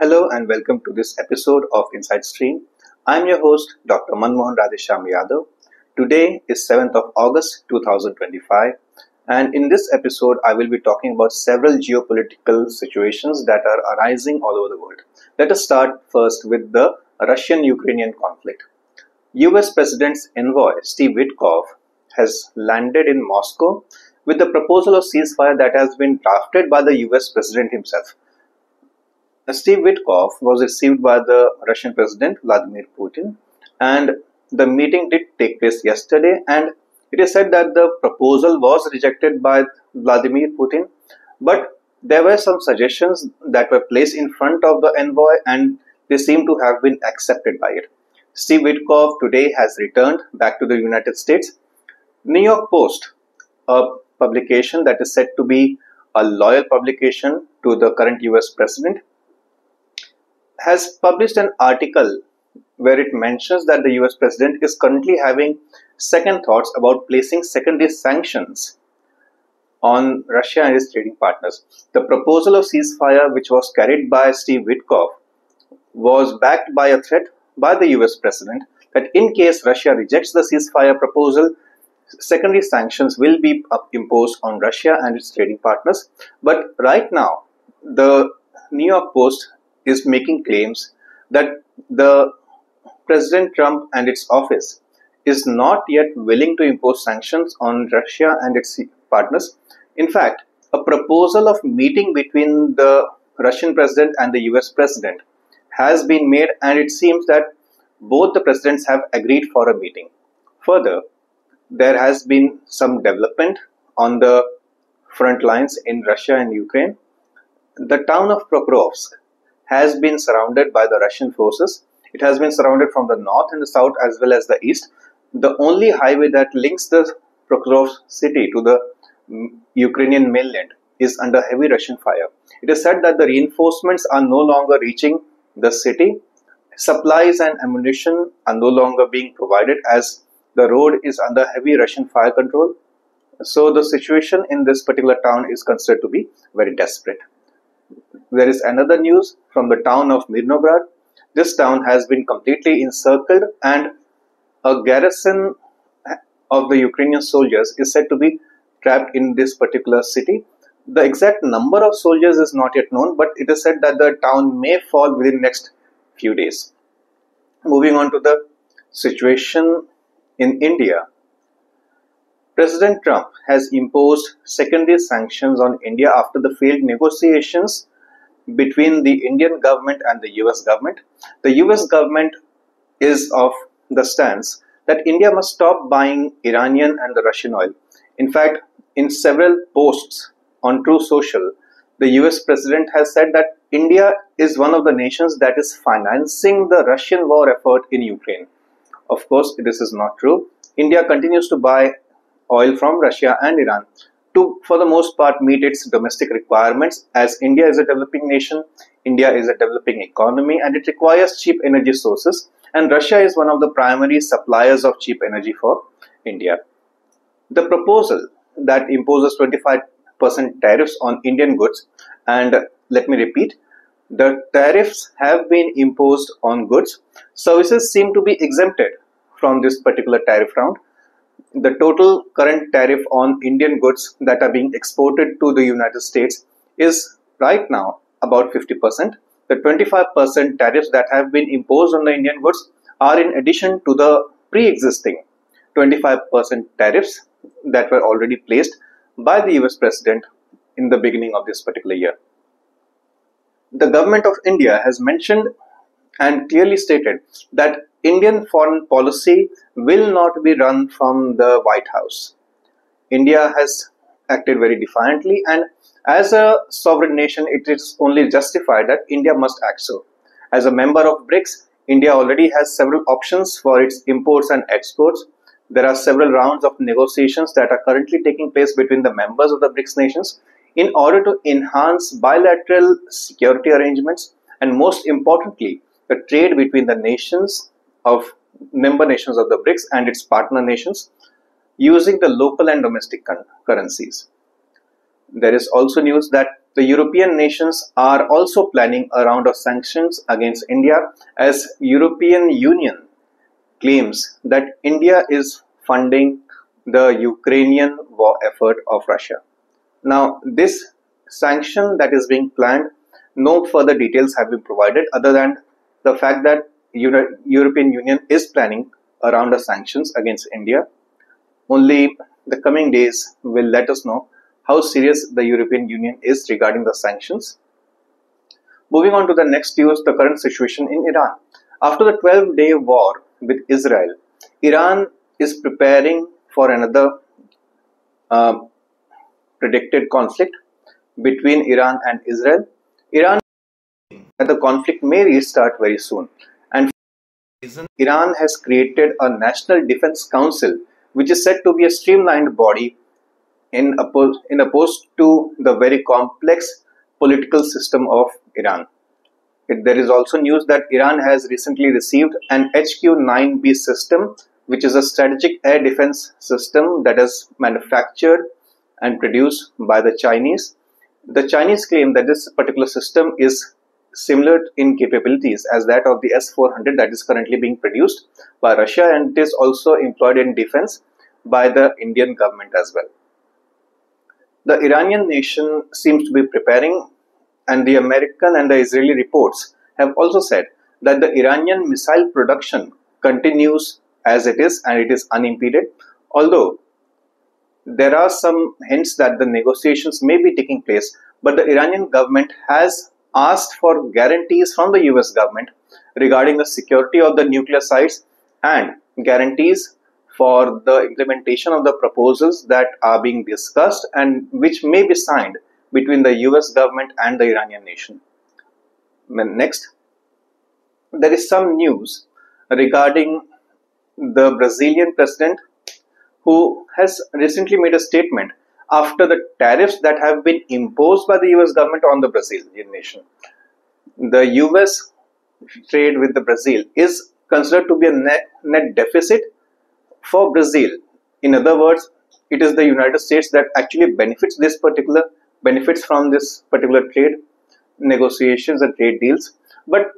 Hello and welcome to this episode of Inside Stream. I'm your host, Dr. Manmohan Radhesham Yadav. Today is 7th of August 2025, and in this episode, I will be talking about several geopolitical situations that are arising all over the world. Let us start first with the Russian-Ukrainian conflict. US President's envoy, Steve Witkoff, has landed in Moscow with the proposal of ceasefire that has been drafted by the US President himself. Steve Witkoff was received by the Russian President Vladimir Putin, and the meeting did take place yesterday, and it is said that the proposal was rejected by Vladimir Putin, but there were some suggestions that were placed in front of the envoy and they seem to have been accepted by it. Steve Witkoff today has returned back to the United States. New York Post, a publication that is said to be a loyal publication to the current US President, has published an article where it mentions that the US President is currently having second thoughts about placing secondary sanctions on Russia and its trading partners. The proposal of ceasefire, which was carried by Steve Witkoff, was backed by a threat by the US President that in case Russia rejects the ceasefire proposal, secondary sanctions will be imposed on Russia and its trading partners. But right now, the New York Post is making claims that the President Trump and its office is not yet willing to impose sanctions on Russia and its partners. In fact, a proposal of meeting between the Russian President and the US President has been made, and it seems that both the presidents have agreed for a meeting. Further, there has been some development on the front lines in Russia and Ukraine. The town of Prokhorovsk has been surrounded by the Russian forces. It has been surrounded from the north and the south as well as the east. The only highway that links the Prokhorovsk city to the Ukrainian mainland is under heavy Russian fire. It is said that the reinforcements are no longer reaching the city. Supplies and ammunition are no longer being provided as the road is under heavy Russian fire control. So the situation in this particular town is considered to be very desperate. There is another news from the town of Mirnograd. This town has been completely encircled and a garrison of the Ukrainian soldiers is said to be trapped in this particular city. The exact number of soldiers is not yet known, but it is said that the town may fall within the next few days. Moving on to the situation in India. President Trump has imposed secondary sanctions on India after the failed negotiations between the Indian government and the US government. The US government is of the stance that India must stop buying Iranian and the Russian oil. In fact, in several posts on True Social, the US president has said that India is one of the nations that is financing the Russian war effort in Ukraine. Of course, this is not true. India continues to buy oil from Russia and Iran to, for the most part, meet its domestic requirements, as India is a developing nation, India is a developing economy, and it requires cheap energy sources, and Russia is one of the primary suppliers of cheap energy for India. The proposal that imposes 25% tariffs on Indian goods, and let me repeat, the tariffs have been imposed on goods. Services seem to be exempted from this particular tariff round. The total current tariff on Indian goods that are being exported to the United States is right now about 50%. The 25% tariffs that have been imposed on the Indian goods are in addition to the pre-existing 25% tariffs that were already placed by the US President in the beginning of this particular year. The government of India has mentioned and clearly stated that Indian foreign policy will not be run from the White House. India has acted very defiantly, and as a sovereign nation, it is only justified that India must act so. As a member of BRICS, India already has several options for its imports and exports. There are several rounds of negotiations that are currently taking place between the members of the BRICS nations in order to enhance bilateral security arrangements and, most importantly, the trade between the nations of member nations of the BRICS and its partner nations using the local and domestic currencies. There is also news that the European nations are also planning a round of sanctions against India, as European Union claims that India is funding the Ukrainian war effort of Russia. Now, this sanction that is being planned, no further details have been provided other than the fact that European Union is planning a round of sanctions against India. Only the coming days will let us know how serious the European Union is regarding the sanctions. Moving on to the next news, the current situation in Iran. After the 12-day war with Israel, Iran is preparing for another predicted conflict between Iran and Israel. Iran that the conflict may restart very soon, and Iran has created a National Defense Council, which is said to be a streamlined body in opposed to the very complex political system of Iran. There is also news that Iran has recently received an HQ-9B system, which is a strategic air defense system that is manufactured and produced by the Chinese. The Chinese claim that this particular system is similar in capabilities as that of the S-400 that is currently being produced by Russia, and it is also employed in defense by the Indian government as well. The Iranian nation seems to be preparing, and the American and the Israeli reports have also said that the Iranian missile production continues as it is and it is unimpeded, although there are some hints that the negotiations may be taking place, but the Iranian government has asked for guarantees from the US government regarding the security of the nuclear sites and guarantees for the implementation of the proposals that are being discussed and which may be signed between the US government and the Iranian nation. Next, there is some news regarding the Brazilian president, who has recently made a statement after the tariffs that have been imposed by the US government on the Brazilian nation. The US trade with the Brazil is considered to be a net deficit for Brazil. In other words, it is the United States that actually benefits from this particular trade negotiations and trade deals. But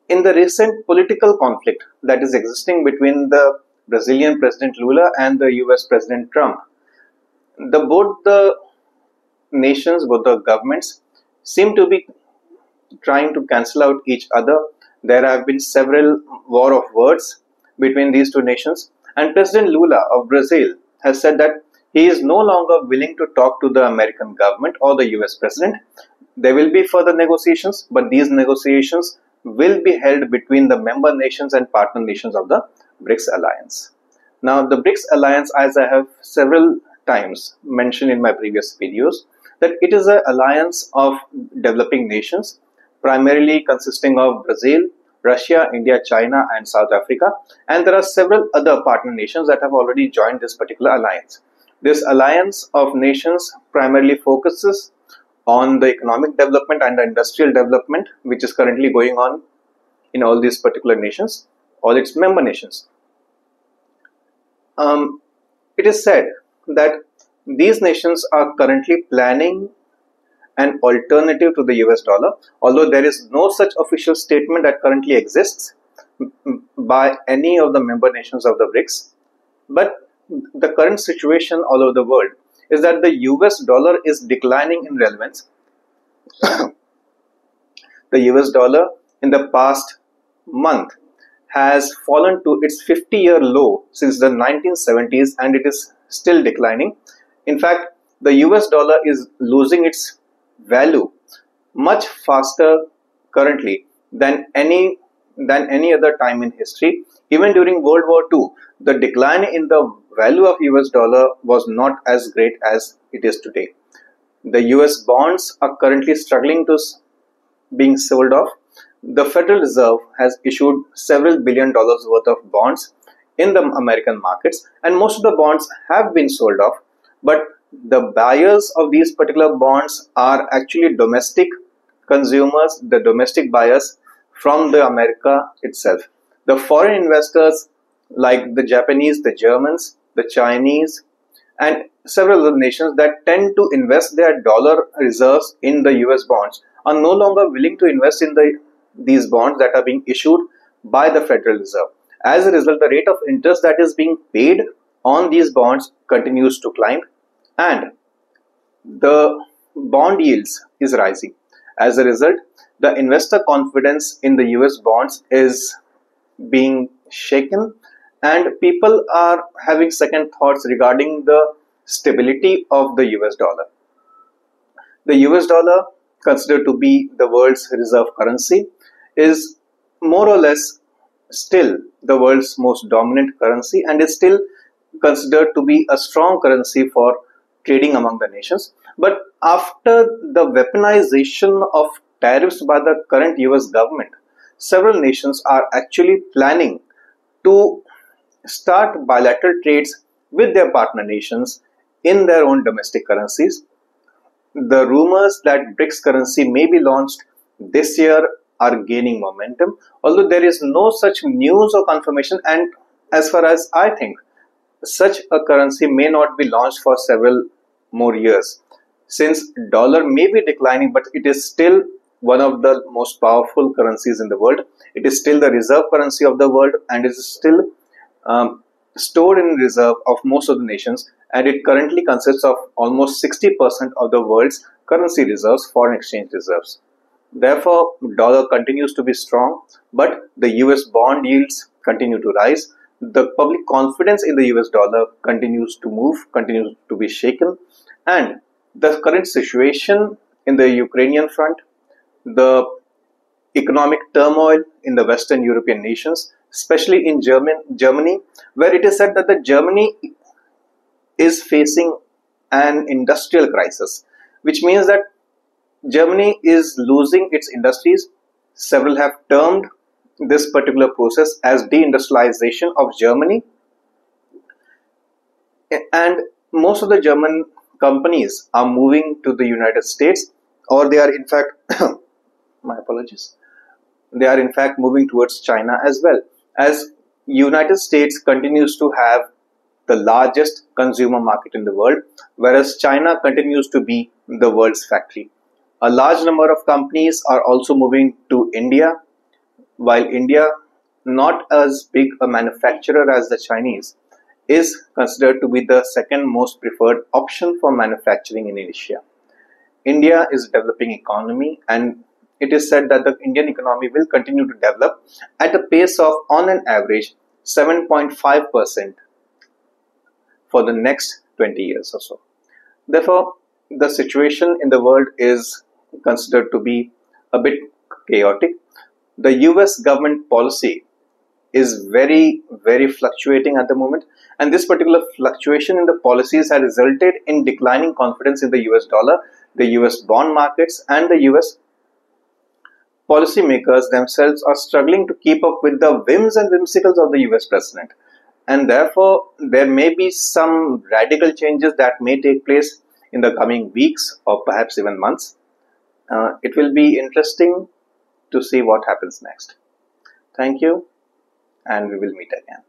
in the recent political conflict that is existing between the Brazilian President Lula and the US President Trump, both the nations, both the governments seem to be trying to cancel out each other. There have been several war of words between these two nations, and President Lula of Brazil has said that he is no longer willing to talk to the American government or the US president. There will be further negotiations, but these negotiations will be held between the member nations and partner nations of the BRICS alliance. Now, the BRICS alliance, as I have several times mentioned in my previous videos, that it is an alliance of developing nations, primarily consisting of Brazil, Russia, India, China, and South Africa, and there are several other partner nations that have already joined this particular alliance. This alliance of nations primarily focuses on the economic development and the industrial development which is currently going on in all these particular nations, all its member nations. It is said that these nations are currently planning an alternative to the US dollar, although there is no such official statement that currently exists by any of the member nations of the BRICS. But the current situation all over the world is that the US dollar is declining in relevance. The US dollar in the past month has fallen to its 50-year low since the 1970s, and it is still declining. In fact, the US dollar is losing its value much faster currently than any other time in history. Even during World War II, the decline in the value of US dollar was not as great as it is today. The US bonds are currently struggling to being sold off. The Federal Reserve has issued several $billion worth of bonds in the American markets, and most of the bonds have been sold off, but the buyers of these particular bonds are actually domestic consumers, the domestic buyers from the America itself. The foreign investors like the Japanese, the Germans, the Chinese, and several other nations that tend to invest their dollar reserves in the US bonds are no longer willing to invest in these bonds that are being issued by the Federal Reserve. As a result, the rate of interest that is being paid on these bonds continues to climb, and the bond yields is rising. As a result, the investor confidence in the US bonds is being shaken, and people are having second thoughts regarding the stability of the US dollar. The US dollar, considered to be the world's reserve currency, is more or less still the world's most dominant currency and is still considered to be a strong currency for trading among the nations. But after the weaponization of tariffs by the current US government, several nations are actually planning to start bilateral trades with their partner nations in their own domestic currencies. The rumors that BRICS currency may be launched this year are gaining momentum, although there is no such news or confirmation, and as far as I think, such a currency may not be launched for several more years, since dollar may be declining, but it is still one of the most powerful currencies in the world. It is still the reserve currency of the world, and it is still stored in reserve of most of the nations, and it currently consists of almost 60% of the world's currency reserves, foreign exchange reserves. Therefore, dollar continues to be strong, but the US bond yields continue to rise. The public confidence in the US dollar continues to move, continues to be shaken, and the current situation in the Ukrainian front, the economic turmoil in the Western European nations, especially in Germany, where it is said that the Germany is facing an industrial crisis, which means that Germany is losing its industries. Several have termed this particular process as deindustrialization of Germany, and most of the German companies are moving to the United States, or they are in fact my apologies, they are in fact moving towards China as well, as United States continues to have the largest consumer market in the world, whereas China continues to be the world's factory. A large number of companies are also moving to India, while India, not as big a manufacturer as the Chinese, is considered to be the second most preferred option for manufacturing in Asia. India is a developing economy, and it is said that the Indian economy will continue to develop at a pace of, on an average, 7.5% for the next 20 years or so. Therefore, the situation in the world is considered to be a bit chaotic. The US government policy is very, very fluctuating at the moment, and this particular fluctuation in the policies has resulted in declining confidence in the US dollar, the US bond markets, and the US policymakers themselves are struggling to keep up with the whims and whimsicals of the US president. And therefore, there may be some radical changes that may take place in the coming weeks or perhaps even months. It will be interesting to see what happens next. Thank you, and we will meet again.